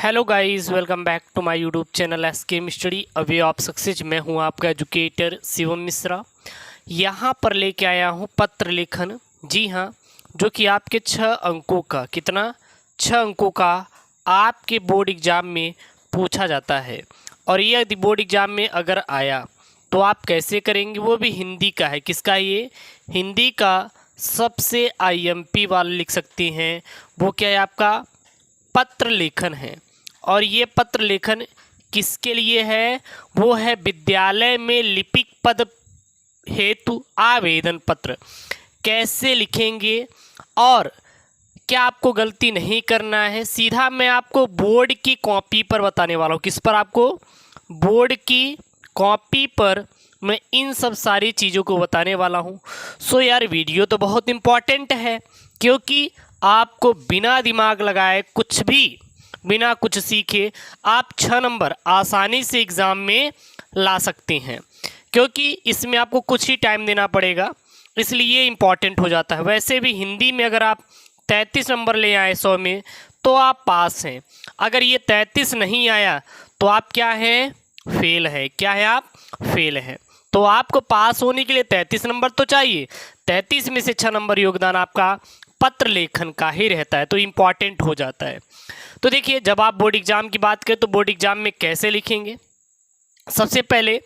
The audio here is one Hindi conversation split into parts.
Hello guys, welcome back to my YouTube channel SK study a way of success. मैं हूं आपका एजुकेटर शिवम मिश्रा। यहां पर लेके आया हूं पत्र लेखन। जी हां, जो कि आपके 6 अंकों का 6 अंकों का आपके बोर्ड एग्ज़ाम में पूछा जाता है। और ये यदि बोर्ड एग्ज़ाम में अगर आया तो आप कैसे करेंगे, वो भी हिंदी का है। किसका? ये हिंदी का सबसे IMP वाला लिख सकते हैं। वो क्या है? आपका पत्र लेखन है। और ये पत्र लेखन किसके लिए है? वो है विद्यालय में लिपिक पद हेतु आवेदन पत्र। कैसे लिखेंगे और क्या आपको गलती नहीं करना है, सीधा मैं आपको बोर्ड की कॉपी पर बताने वाला हूँ। किस पर? आपको बोर्ड की कॉपी पर मैं इन सब सारी चीज़ों को बताने वाला हूँ। सो यार, वीडियो तो बहुत इम्पॉर्टेंट है, क्योंकि आपको बिना दिमाग लगाए, कुछ भी बिना कुछ सीखे आप 6 नंबर आसानी से एग्ज़ाम में ला सकते हैं। क्योंकि इसमें आपको कुछ ही टाइम देना पड़ेगा, इसलिए इम्पॉर्टेंट हो जाता है। वैसे भी हिंदी में अगर आप 33 नंबर ले आए 100 में तो आप पास हैं। अगर ये 33 नहीं आया तो आप क्या हैं? फेल है। क्या है? आप फेल हैं। तो आपको पास होने के लिए 33 नंबर तो चाहिए। 33 में से 6 नंबर योगदान आपका पत्र लेखन का ही रहता है, तो इम्पॉर्टेंट हो जाता है। तो देखिए, जब आप बोर्ड एग्जाम की बात करें तो बोर्ड एग्जाम में कैसे लिखेंगे? सबसे पहले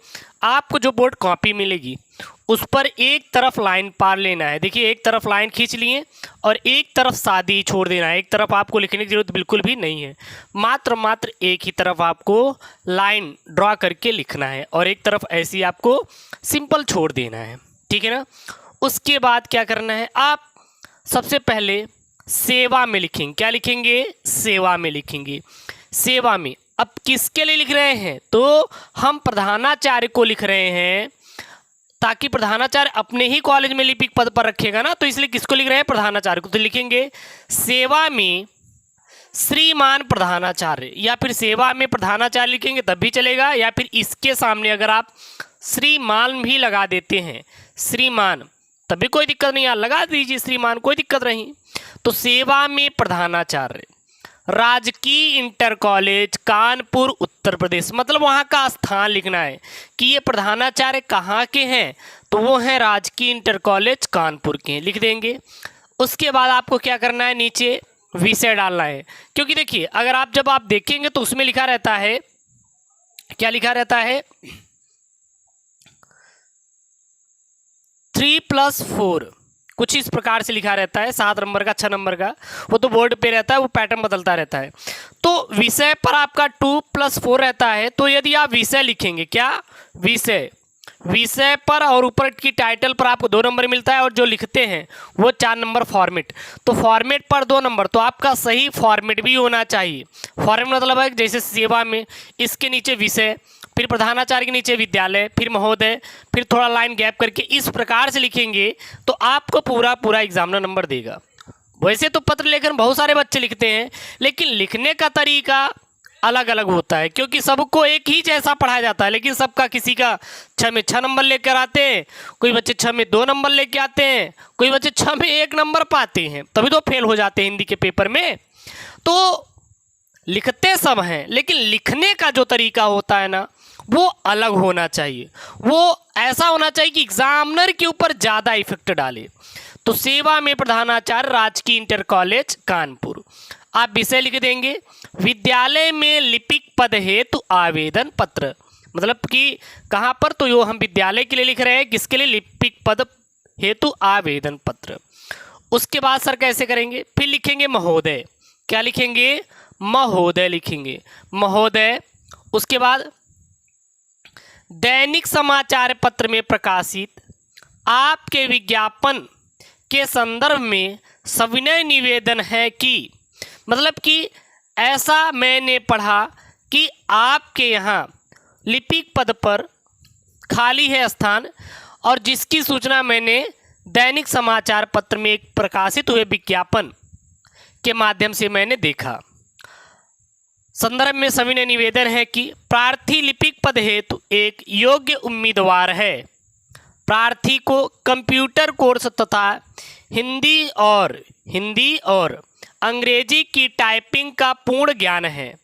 आपको जो बोर्ड कॉपी मिलेगी उस पर एक तरफ लाइन पार लेना है। देखिए, एक तरफ लाइन खींच लिए और एक तरफ सादी छोड़ देना है। एक तरफ आपको लिखने की जरूरत बिल्कुल भी नहीं है। मात्र एक ही तरफ आपको लाइन ड्रॉ करके लिखना है और एक तरफ ऐसी आपको सिंपल छोड़ देना है। ठीक है ना? उसके बाद क्या करना है? आप सबसे पहले सेवा में लिखेंगे। क्या लिखेंगे? सेवा में लिखेंगे। सेवा में अब किसके लिए लिख रहे हैं? तो हम प्रधानाचार्य को लिख रहे हैं, ताकि प्रधानाचार्य अपने ही कॉलेज में लिपिक पद पर रखेगा ना, तो इसलिए किसको लिख रहे हैं? प्रधानाचार्य को। तो लिखेंगे सेवा में श्रीमान प्रधानाचार्य, या फिर सेवा में प्रधानाचार्य लिखेंगे तब भी चलेगा, या फिर इसके सामने अगर आप श्रीमान भी लगा देते हैं, श्रीमान, तभी कोई दिक्कत नहीं है, लगा दीजिए श्रीमान, कोई दिक्कत नहीं। तो सेवा में प्रधानाचार्य, राजकीय इंटर कॉलेज कानपुर उत्तर प्रदेश, मतलब वहाँ का स्थान लिखना है कि ये प्रधानाचार्य कहाँ के हैं, तो वो हैं राजकीय इंटर कॉलेज कानपुर के हैं, लिख देंगे। उसके बाद आपको क्या करना है? नीचे विषय डालना है। क्योंकि देखिए, अगर आप जब आप देखेंगे तो उसमें लिखा रहता है, क्या लिखा रहता है? 3+4 कुछ इस प्रकार से लिखा रहता है। 7 नंबर का, 6 नंबर का, वो तो बोर्ड पे रहता है, वो पैटर्न बदलता रहता है। तो विषय पर आपका 2+4 रहता है। तो यदि आप विषय लिखेंगे, क्या? विषय पर, और ऊपर की टाइटल पर आपको 2 नंबर मिलता है, और जो लिखते हैं वो 4 नंबर फॉर्मेट। तो फॉर्मेट पर 2 नंबर, तो आपका सही फॉर्मेट भी होना चाहिए। फॉर्मेट मतलब है जैसे सेवा में, इसके नीचे विषय, फिर प्रधानाचार्य के नीचे विद्यालय, फिर महोदय, फिर थोड़ा लाइन गैप करके इस प्रकार से लिखेंगे तो आपको पूरा एग्जामिनर नंबर देगा। वैसे तो पत्र लेखन बहुत सारे बच्चे लिखते हैं, लेकिन लिखने का तरीका अलग अलग होता है, क्योंकि सबको एक ही जैसा पढ़ाया जाता है, लेकिन सबका, किसी का 6 में 6 नंबर लेकर आते हैं, कोई बच्चे 6 में 2 नंबर लेके आते हैं, कोई बच्चे 6 में 1 नंबर पाते हैं, तभी तो फेल हो जाते हैं हिंदी के पेपर में। तो लिखते सब हैं, लेकिन लिखने का जो तरीका होता है ना, वो अलग होना चाहिए। वो ऐसा होना चाहिए कि एग्जामिनर के ऊपर ज़्यादा इफेक्ट डाले। तो सेवा में प्रधानाचार्य राजकीय इंटर कॉलेज कानपुर, आप विषय लिख देंगे विद्यालय में लिपिक पद हेतु आवेदन पत्र। मतलब कि कहाँ पर? तो यो हम विद्यालय के लिए लिख रहे हैं, किसके लिए? लिपिक पद हेतु आवेदन पत्र। उसके बाद सर कैसे करेंगे? फिर लिखेंगे महोदय। क्या लिखेंगे? महोदय लिखेंगे, महोदय। उसके बाद दैनिक समाचार पत्र में प्रकाशित आपके विज्ञापन के संदर्भ में सविनय निवेदन है कि, मतलब कि ऐसा मैंने पढ़ा कि आपके यहाँ लिपिक पद पर खाली है स्थान, और जिसकी सूचना मैंने दैनिक समाचार पत्र में एक प्रकाशित हुए विज्ञापन के माध्यम से मैंने देखा। संदर्भ में सविनय निवेदन है कि प्रार्थी लिपिक पद हेतु एक योग्य उम्मीदवार है। प्रार्थी को कंप्यूटर कोर्स तथा हिंदी और अंग्रेजी की टाइपिंग का पूर्ण ज्ञान है।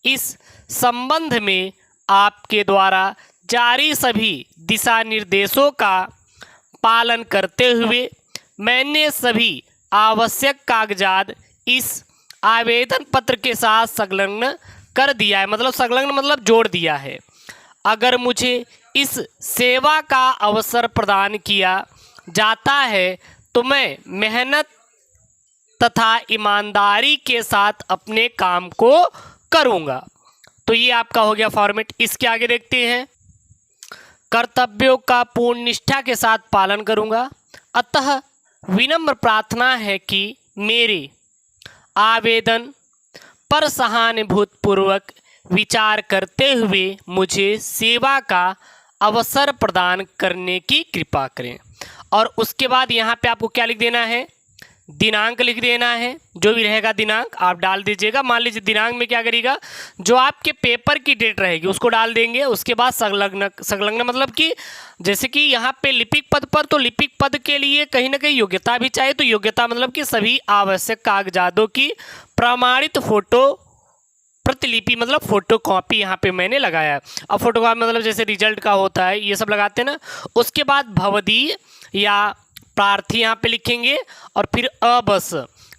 इस संबंध में आपके द्वारा जारी सभी दिशा निर्देशों का पालन करते हुए मैंने सभी आवश्यक कागजात इस आवेदन पत्र के साथ संलग्न कर दिया है, मतलब संलग्न मतलब जोड़ दिया है। अगर मुझे इस सेवा का अवसर प्रदान किया जाता है तो मैं मेहनत तथा ईमानदारी के साथ अपने काम को करूँगा। तो ये आपका हो गया फॉर्मेट। इसके आगे देखते हैं, कर्तव्यों का पूर्ण निष्ठा के साथ पालन करूँगा, अतः विनम्र प्रार्थना है कि मेरे आवेदन पर सहानुभूतिपूर्वक विचार करते हुए मुझे सेवा का अवसर प्रदान करने की कृपा करें। और उसके बाद यहाँ पे आपको क्या लिख देना है, दिनांक लिख देना है। जो भी रहेगा दिनांक आप डाल दीजिएगा। मान लीजिए दिनांक में क्या करिएगा, जो आपके पेपर की डेट रहेगी उसको डाल देंगे। उसके बाद संलग्न मतलब कि जैसे कि यहाँ पे लिपिक पद पर, तो लिपिक पद के लिए कहीं ना कहीं योग्यता भी चाहिए। तो योग्यता मतलब कि सभी आवश्यक कागजातों की प्रमाणित फोटो प्रतिलिपि मतलब फोटो कॉपी यहाँ पे मैंने लगाया है। अब फोटो कॉपी मतलब जैसे रिजल्ट का होता है, ये सब लगाते हैं ना। उसके बाद भवदीय या प्रार्थी यहाँ पे लिखेंगे और फिर बस।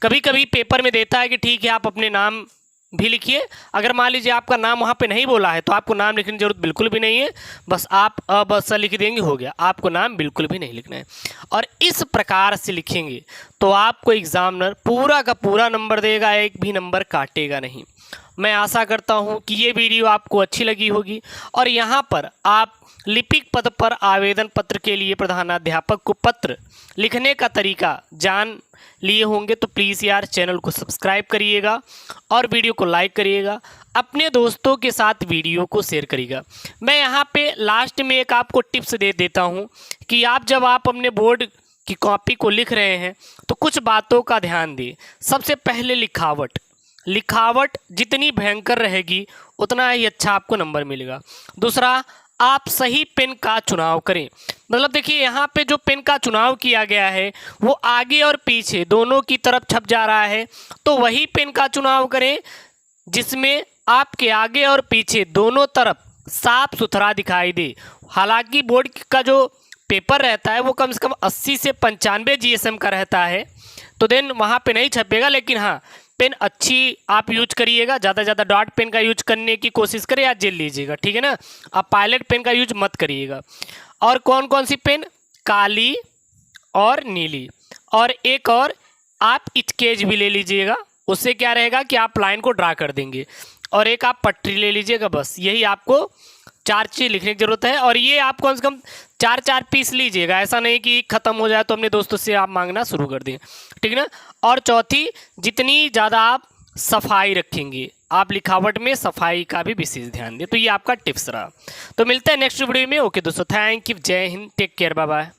कभी कभी पेपर में देता है कि ठीक है आप अपने नाम भी लिखिए। अगर मान लीजिए आपका नाम वहाँ पे नहीं बोला है तो आपको नाम लिखने की जरूरत बिल्कुल भी नहीं है, बस आप बस लिख देंगे, हो गया। आपको नाम बिल्कुल भी नहीं लिखना है। और इस प्रकार से लिखेंगे तो आपको एग्जामिनर पूरा का पूरा नंबर देगा, एक भी नंबर काटेगा नहीं। मैं आशा करता हूँ कि ये वीडियो आपको अच्छी लगी होगी। और यहाँ पर आप लिपिक पद पर आवेदन पत्र के लिए प्रधानाध्यापक को पत्र लिखने का तरीका जान लिए होंगे। तो प्लीज़ यार चैनल को सब्सक्राइब करिएगा और वीडियो को लाइक करिएगा, अपने दोस्तों के साथ वीडियो को शेयर करिएगा। मैं यहाँ पे लास्ट में एक आपको टिप्स दे देता हूँ कि जब आप अपने बोर्ड की कॉपी को लिख रहे हैं तो कुछ बातों का ध्यान दें। सबसे पहले लिखावट जितनी भयंकर रहेगी उतना ही अच्छा आपको नंबर मिलेगा। दूसरा, आप सही पेन का चुनाव करें। मतलब देखिए यहाँ पे जो पेन का चुनाव किया गया है वो आगे और पीछे दोनों की तरफ छप जा रहा है, तो वही पेन का चुनाव करें जिसमें आपके आगे और पीछे दोनों तरफ साफ सुथरा दिखाई दे। हालांकि बोर्ड का जो पेपर रहता है वो कम से कम 80 से 95 GSM का रहता है, तो देन वहाँ पे नहीं छपेगा। लेकिन हाँ, पेन अच्छी आप यूज करिएगा, ज़्यादा से ज़्यादा डॉट पेन का यूज करने की कोशिश करें या जेल लीजिएगा, ठीक है ना। आप पायलट पेन का यूज मत करिएगा। और कौन कौन सी पेन, काली और नीली, और एक और आप स्केच भी ले लीजिएगा। उससे क्या रहेगा कि आप लाइन को ड्रा कर देंगे। और एक आप पटरी ले लीजिएगा। बस यही आपको 4 चीज़ लिखने की ज़रूरत है। और ये आप कम से कम 4 पीस लीजिएगा, ऐसा नहीं कि ख़त्म हो जाए तो अपने दोस्तों से आप मांगना शुरू कर दें, ठीक है ना। और चौथी, जितनी ज़्यादा आप सफाई रखेंगे, आप लिखावट में सफाई का भी विशेष ध्यान दें। तो ये आपका टिप्स रहा। तो मिलते हैं नेक्स्ट वीडियो में। ओके दोस्तों, थैंक यू, जय हिंद, टेक केयर, बाय बाय।